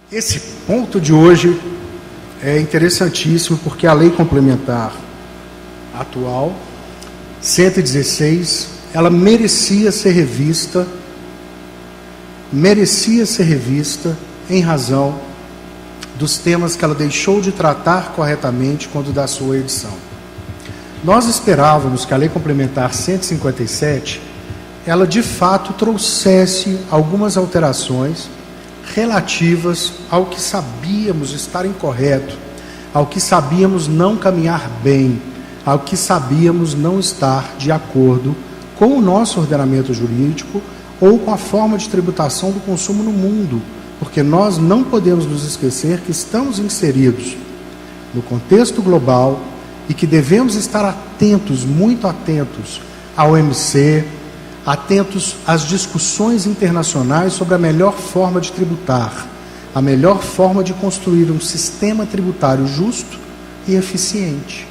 Esse ponto de hoje é interessantíssimo porque a lei complementar atual, 116, ela merecia ser revista em razão dos temas que ela deixou de tratar corretamente quando da sua edição. Nós esperávamos que a lei complementar 157, ela de fato trouxesse algumas alterações relativas ao que sabíamos estar incorreto, ao que sabíamos não caminhar bem, ao que sabíamos não estar de acordo com o nosso ordenamento jurídico ou com a forma de tributação do consumo no mundo, porque nós não podemos nos esquecer que estamos inseridos no contexto global e que devemos estar atentos, muito atentos ao OMC, atentos às discussões internacionais sobre a melhor forma de tributar, a melhor forma de construir um sistema tributário justo e eficiente.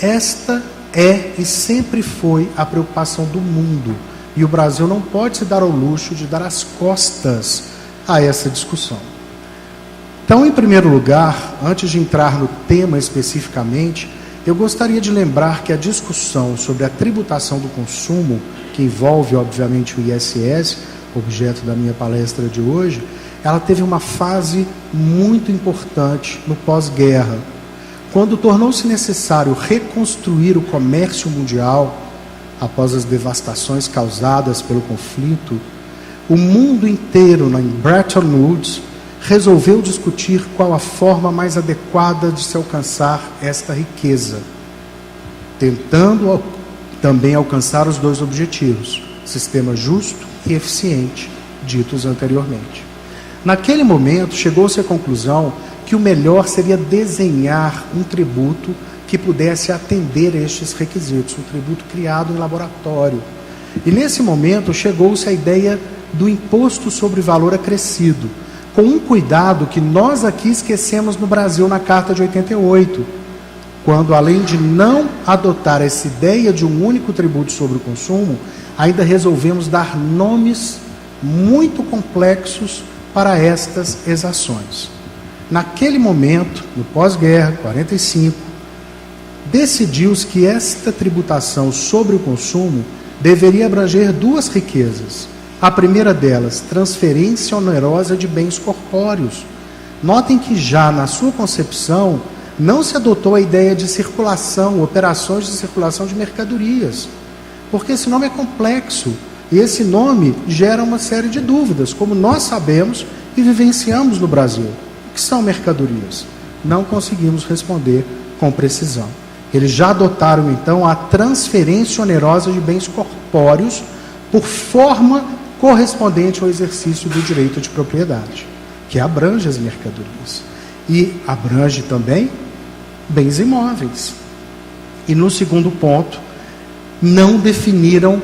Esta é e sempre foi a preocupação do mundo, e o Brasil não pode se dar ao luxo de dar as costas a essa discussão. Então, em primeiro lugar, antes de entrar no tema especificamente, eu gostaria de lembrar que a discussão sobre a tributação do consumo, que envolve, obviamente, o ISS, objeto da minha palestra de hoje, ela teve uma fase muito importante no pós-guerra, quando tornou-se necessário reconstruir o comércio mundial após as devastações causadas pelo conflito. O mundo inteiro, em Bretton Woods, resolveu discutir qual a forma mais adequada de se alcançar esta riqueza, tentando também alcançar os dois objetivos, sistema justo e eficiente, ditos anteriormente. Naquele momento, chegou-se à conclusão que o melhor seria desenhar um tributo que pudesse atender estes requisitos, um tributo criado em laboratório. E nesse momento, chegou-se à ideia do imposto sobre valor acrescido, com um cuidado que nós aqui esquecemos no Brasil na Carta de 88, quando, além de não adotar essa ideia de um único tributo sobre o consumo, ainda resolvemos dar nomes muito complexos para estas exações. Naquele momento, no pós-guerra, 45, decidiu-se que esta tributação sobre o consumo deveria abranger duas riquezas. A primeira delas, transferência onerosa de bens corpóreos. Notem que já na sua concepção não se adotou a ideia de circulação, operações de circulação de mercadorias, porque esse nome é complexo e esse nome gera uma série de dúvidas, como nós sabemos e vivenciamos no Brasil. O que são mercadorias? Não conseguimos responder com precisão. Eles já adotaram então a transferência onerosa de bens corpóreos por forma correspondente ao exercício do direito de propriedade, que abrange as mercadorias e abrange também bens imóveis. E no segundo ponto, não definiram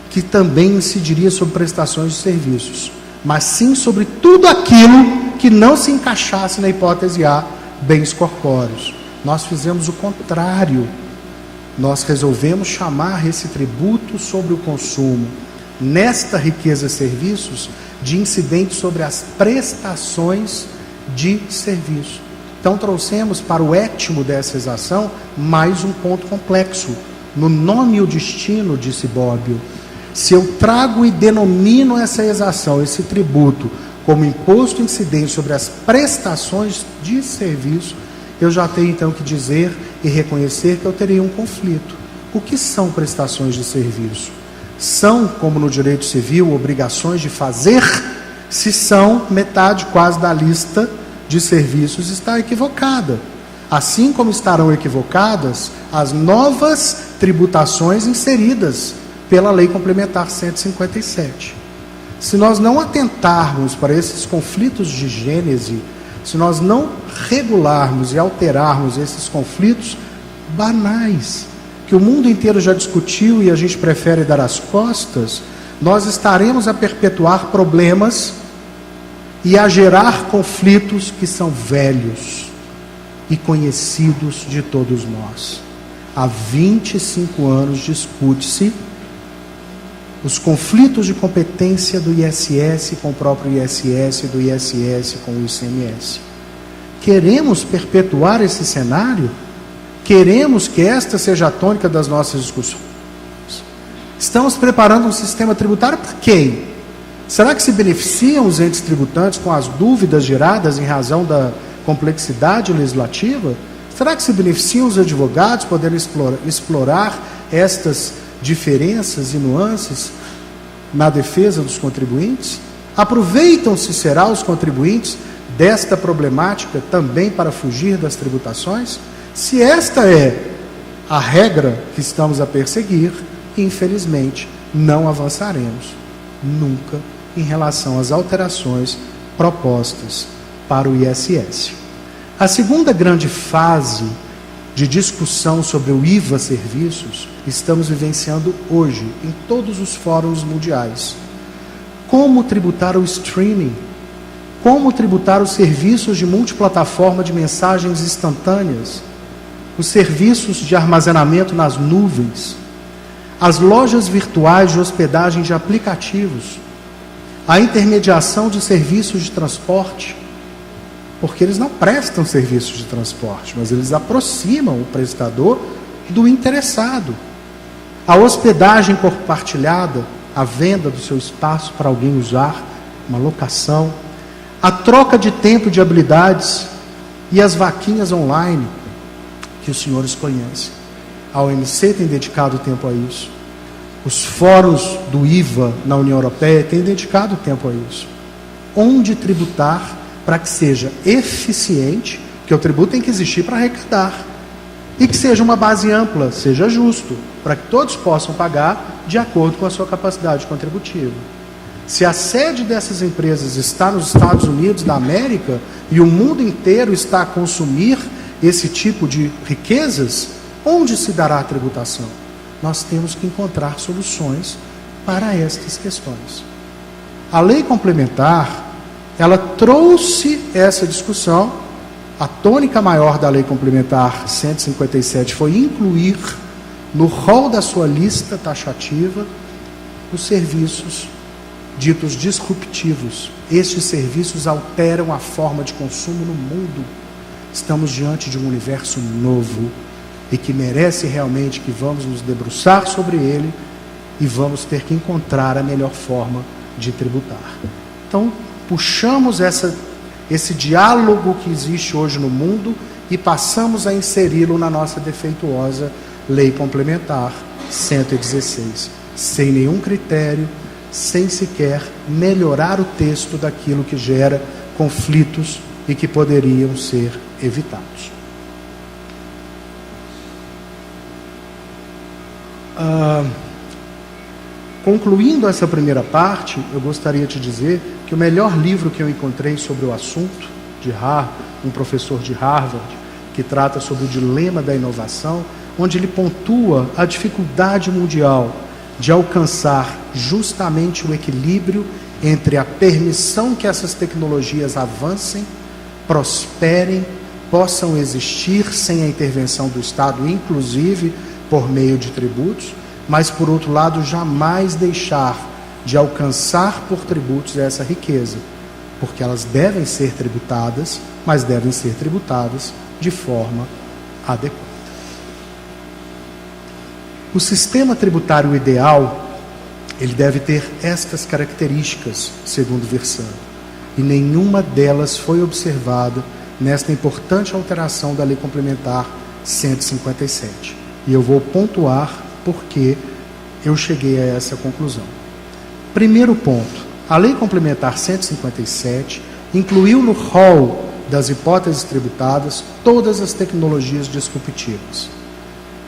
que também incidiria sobre prestações de serviços, mas sim sobre tudo aquilo que não se encaixasse na hipótese A, bens corpóreos. Nós fizemos o contrário. Nós resolvemos chamar esse tributo sobre o consumo, nesta riqueza de serviços, de incidente sobre as prestações de serviço. Então trouxemos para o étimo dessa exação mais um ponto complexo. No nome e o destino, disse Bobbio, se eu trago e denomino essa exação, esse tributo, como imposto incidente sobre as prestações de serviço, eu já tenho então que dizer e reconhecer que eu teria um conflito. O que são prestações de serviço? São, como no direito civil, obrigações de fazer? Se são, metade quase da lista de serviços está equivocada. Assim como estarão equivocadas as novas tributações inseridas pela Lei Complementar 157. Se nós não atentarmos para esses conflitos de gênese, se nós não regularmos e alterarmos esses conflitos banais, que o mundo inteiro já discutiu e a gente prefere dar as costas, nós estaremos a perpetuar problemas e a gerar conflitos que são velhos e conhecidos de todos nós. Há 25 anos discute-se os conflitos de competência do ISS com o próprio ISS e do ISS com o ICMS. Queremos perpetuar esse cenário? Queremos que esta seja a tônica das nossas discussões? Estamos preparando um sistema tributário para quem? Será que se beneficiam os entes tributantes com as dúvidas geradas em razão da complexidade legislativa? Será que se beneficiam os advogados podendo explorar estas diferenças e nuances na defesa dos contribuintes? Aproveitam-se, será, os contribuintes desta problemática também para fugir das tributações? Se esta é a regra que estamos a perseguir, infelizmente, não avançaremos nunca em relação às alterações propostas para o ISS. A segunda grande fase de discussão sobre o IVA serviços estamos vivenciando hoje em todos os fóruns mundiais. Como tributar o streaming? Como tributar os serviços de multiplataforma de mensagens instantâneas? Os serviços de armazenamento nas nuvens? As lojas virtuais de hospedagem de aplicativos? A intermediação de serviços de transporte? Porque eles não prestam serviços de transporte, mas eles aproximam o prestador do interessado. A hospedagem compartilhada, a venda do seu espaço para alguém usar, uma locação, a troca de tempo de habilidades e as vaquinhas online que os senhores conhecem. A OMC tem dedicado tempo a isso. Os fóruns do IVA na União Europeia têm dedicado tempo a isso. Onde tributar para que seja eficiente, porque o tributo tem que existir para arrecadar, e que seja uma base ampla, seja justo, para que todos possam pagar de acordo com a sua capacidade contributiva. Se a sede dessas empresas está nos Estados Unidos da América e o mundo inteiro está a consumir esse tipo de riquezas, onde se dará a tributação? Nós temos que encontrar soluções para estas questões. A lei complementar, ela trouxe essa discussão. A tônica maior da lei complementar 157 foi incluir no rol da sua lista taxativa os serviços ditos disruptivos. Estes serviços alteram a forma de consumo no mundo. Estamos diante de um universo novo e que merece realmente que vamos nos debruçar sobre ele e vamos ter que encontrar a melhor forma de tributar. Então, puxamos esse diálogo que existe hoje no mundo e passamos a inseri-lo na nossa defeituosa Lei Complementar 116, sem nenhum critério, sem sequer melhorar o texto daquilo que gera conflitos e que poderiam ser evitados. Concluindo essa primeira parte, eu gostaria de dizer que o melhor livro que eu encontrei sobre o assunto, um professor de Harvard, que trata sobre o dilema da inovação, onde ele pontua a dificuldade mundial de alcançar justamente o equilíbrio entre a permissão que essas tecnologias avancem, prosperem, possam existir sem a intervenção do Estado, inclusive por meio de tributos, mas, por outro lado, jamais deixar de alcançar por tributos essa riqueza, porque elas devem ser tributadas, mas devem ser tributadas de forma adequada. O sistema tributário ideal, ele deve ter estas características, segundo Versano, e nenhuma delas foi observada nesta importante alteração da Lei Complementar 157. E eu vou pontuar porque eu cheguei a essa conclusão. Primeiro ponto, a Lei Complementar 157 incluiu no rol das hipóteses tributadas todas as tecnologias disruptivas,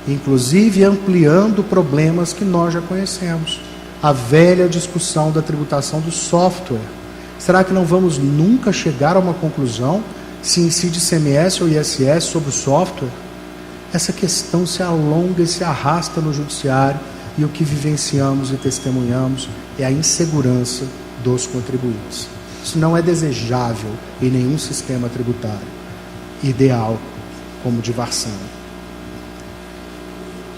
inclusive ampliando problemas que nós já conhecemos. A velha discussão da tributação do software. Será que não vamos nunca chegar a uma conclusão se incide ICMS ou ISS sobre o software? Essa questão se alonga e se arrasta no judiciário, e o que vivenciamos e testemunhamos é a insegurança dos contribuintes. Isso não é desejável em nenhum sistema tributário ideal como o de Varsano.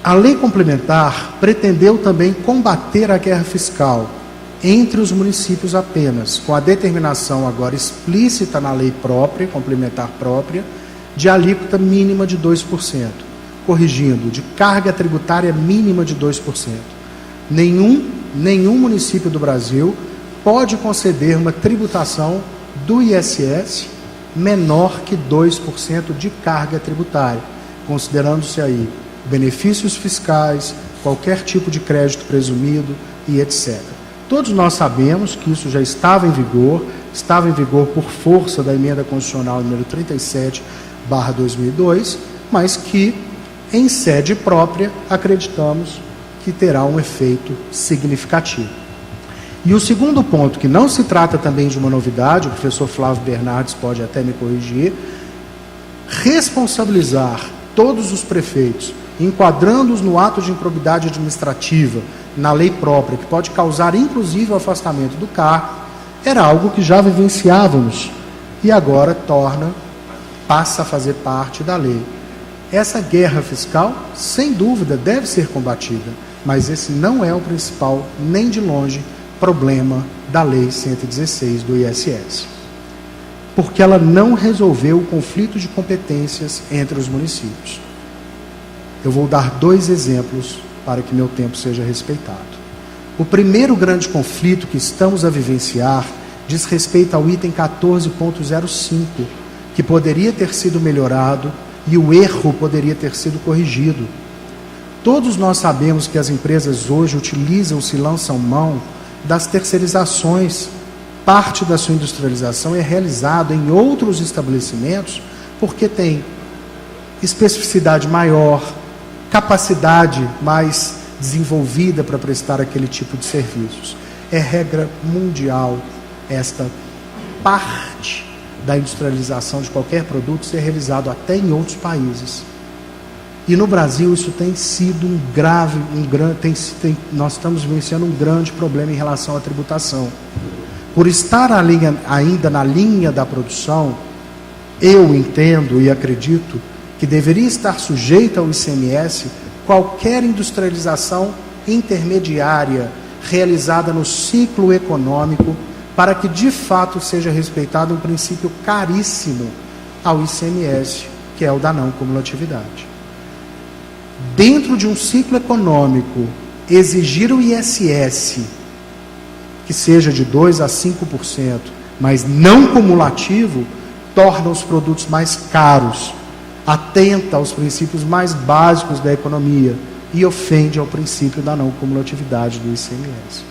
A lei complementar pretendeu também combater a guerra fiscal entre os municípios apenas, com a determinação agora explícita na lei própria, complementar própria, de alíquota mínima de 2%, corrigindo, de carga tributária mínima de 2%. Nenhum município do Brasil pode conceder uma tributação do ISS menor que 2% de carga tributária, considerando-se aí benefícios fiscais, qualquer tipo de crédito presumido e etc. Todos nós sabemos que isso já estava em vigor por força da emenda constitucional número 37/2002, mas que, em sede própria, acreditamos que terá um efeito significativo. E o segundo ponto, que não se trata também de uma novidade, o professor Flávio Bernardes pode até me corrigir, responsabilizar todos os prefeitos, enquadrando-os no ato de improbidade administrativa, na lei própria, que pode causar inclusive o afastamento do cargo, era algo que já vivenciávamos e agora passa a fazer parte da lei. Essa guerra fiscal, sem dúvida, deve ser combatida, mas esse não é o principal, nem de longe, problema da Lei 116 do ISS. Porque ela não resolveu o conflito de competências entre os municípios. Eu vou dar 2 exemplos para que meu tempo seja respeitado. O primeiro grande conflito que estamos a vivenciar diz respeito ao item 14.05, que poderia ter sido melhorado e o erro poderia ter sido corrigido. Todos nós sabemos que as empresas hoje utilizam-se, lançam mão das terceirizações. Parte da sua industrialização é realizada em outros estabelecimentos porque tem especificidade maior, capacidade mais desenvolvida para prestar aquele tipo de serviços. É regra mundial esta parte da industrialização de qualquer produto ser realizado até em outros países. E no Brasil isso tem sido nós estamos vivenciando um grande problema em relação à tributação. Por estar ainda na linha da produção, eu entendo e acredito que deveria estar sujeita ao ICMS qualquer industrialização intermediária realizada no ciclo econômico, para que de fato seja respeitado um princípio caríssimo ao ICMS, que é o da não cumulatividade. Dentro de um ciclo econômico, exigir o ISS que seja de 2% a 5%, mas não cumulativo, torna os produtos mais caros, atenta aos princípios mais básicos da economia e ofende ao princípio da não cumulatividade do ICMS.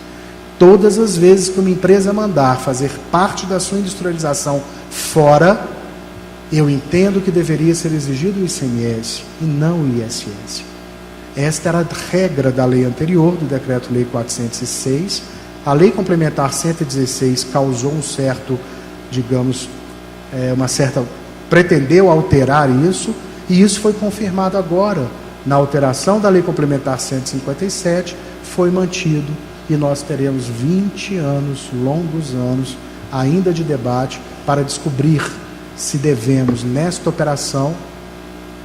Todas as vezes que uma empresa mandar fazer parte da sua industrialização fora, eu entendo que deveria ser exigido o ICMS e não o ISS. Esta era a regra da lei anterior, do Decreto-Lei 406. A Lei Complementar 116 causou um certo, pretendeu alterar isso, e isso foi confirmado agora. Na alteração da Lei Complementar 157, foi mantido, e nós teremos 20 anos, longos anos, ainda de debate, para descobrir se devemos, nesta operação,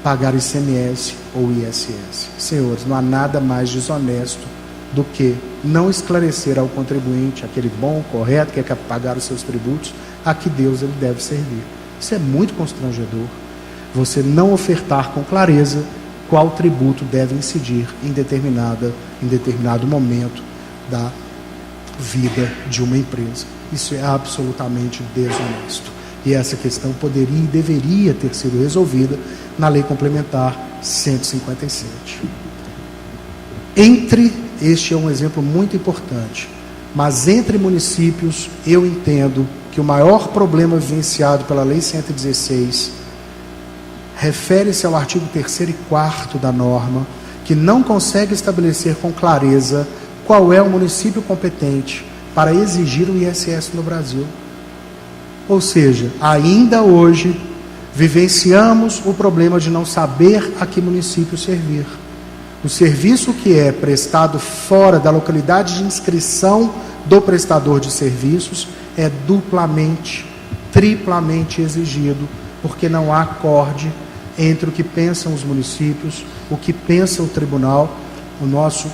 pagar ICMS ou ISS. Senhores, não há nada mais desonesto do que não esclarecer ao contribuinte, aquele bom, correto, que quer pagar os seus tributos, a que Deus ele deve servir. Isso é muito constrangedor. Você não ofertar com clareza qual tributo deve incidir em determinado momento da vida de uma empresa. Isso é absolutamente desonesto. E essa questão poderia e deveria ter sido resolvida na Lei Complementar 157. Este é um exemplo muito importante, mas entre municípios eu entendo que o maior problema vivenciado pela Lei 116 refere-se ao artigo 3º e 4º da norma, que não consegue estabelecer com clareza qual é o município competente para exigir o ISS no Brasil. Ou seja, ainda hoje vivenciamos o problema de não saber a que município servir. O serviço que é prestado fora da localidade de inscrição do prestador de serviços é duplamente, triplamente exigido, porque não há acorde entre o que pensam os municípios, o que pensa o tribunal. O nosso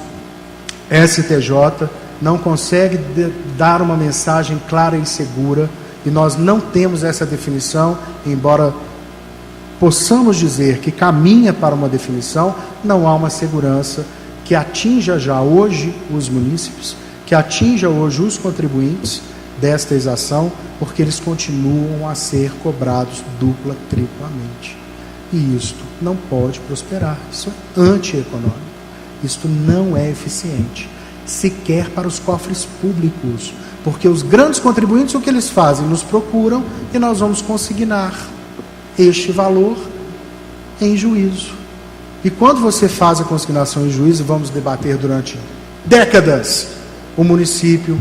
STJ não consegue dar uma mensagem clara e segura, e nós não temos essa definição, embora possamos dizer que caminha para uma definição, não há uma segurança que atinja já hoje os munícipes, que atinja hoje os contribuintes desta exação, porque eles continuam a ser cobrados dupla, triplamente. E isto não pode prosperar, isso é antieconômico, isto não é eficiente, sequer para os cofres públicos, porque os grandes contribuintes, o que eles fazem? Nos procuram e nós vamos consignar este valor em juízo. E quando você faz a consignação em juízo, vamos debater durante décadas, o município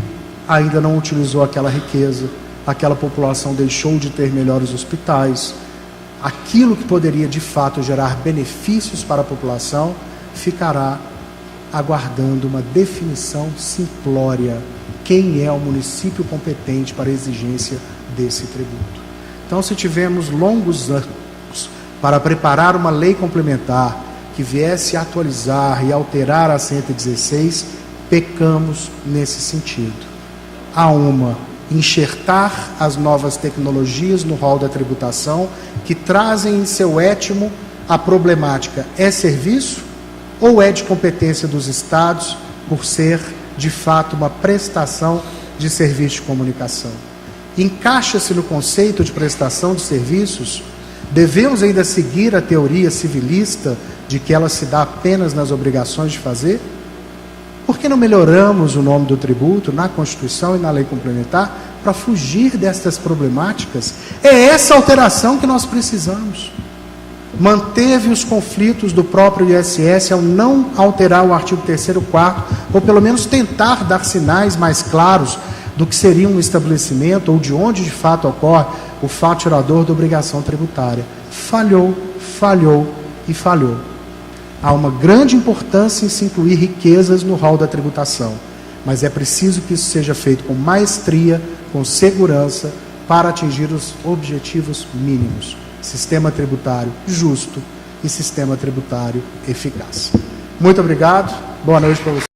ainda não utilizou aquela riqueza, aquela população deixou de ter melhores hospitais, aquilo que poderia de fato gerar benefícios para a população, ficará aguardando uma definição simplória. Quem é o município competente para a exigência desse tributo? Então, se tivemos longos anos para preparar uma lei complementar que viesse atualizar e alterar a 116, pecamos nesse sentido. Há enxertar as novas tecnologias no rol da tributação, que trazem em seu étimo a problemática: é serviço ou é de competência dos estados, por ser de fato uma prestação de serviço de comunicação? Encaixa-se no conceito de prestação de serviços? Devemos ainda seguir a teoria civilista de que ela se dá apenas nas obrigações de fazer? Por que não melhoramos o nome do tributo na Constituição e na lei complementar para fugir destas problemáticas? É essa alteração que nós precisamos. Manteve os conflitos do próprio ISS ao não alterar o artigo 3º, 4º, ou pelo menos tentar dar sinais mais claros do que seria um estabelecimento ou de onde de fato ocorre o faturador da obrigação tributária. Falhou, falhou e falhou. Há uma grande importância em se incluir riquezas no rol da tributação, mas é preciso que isso seja feito com maestria, com segurança, para atingir os objetivos mínimos: sistema tributário justo e sistema tributário eficaz. Muito obrigado, boa noite para você.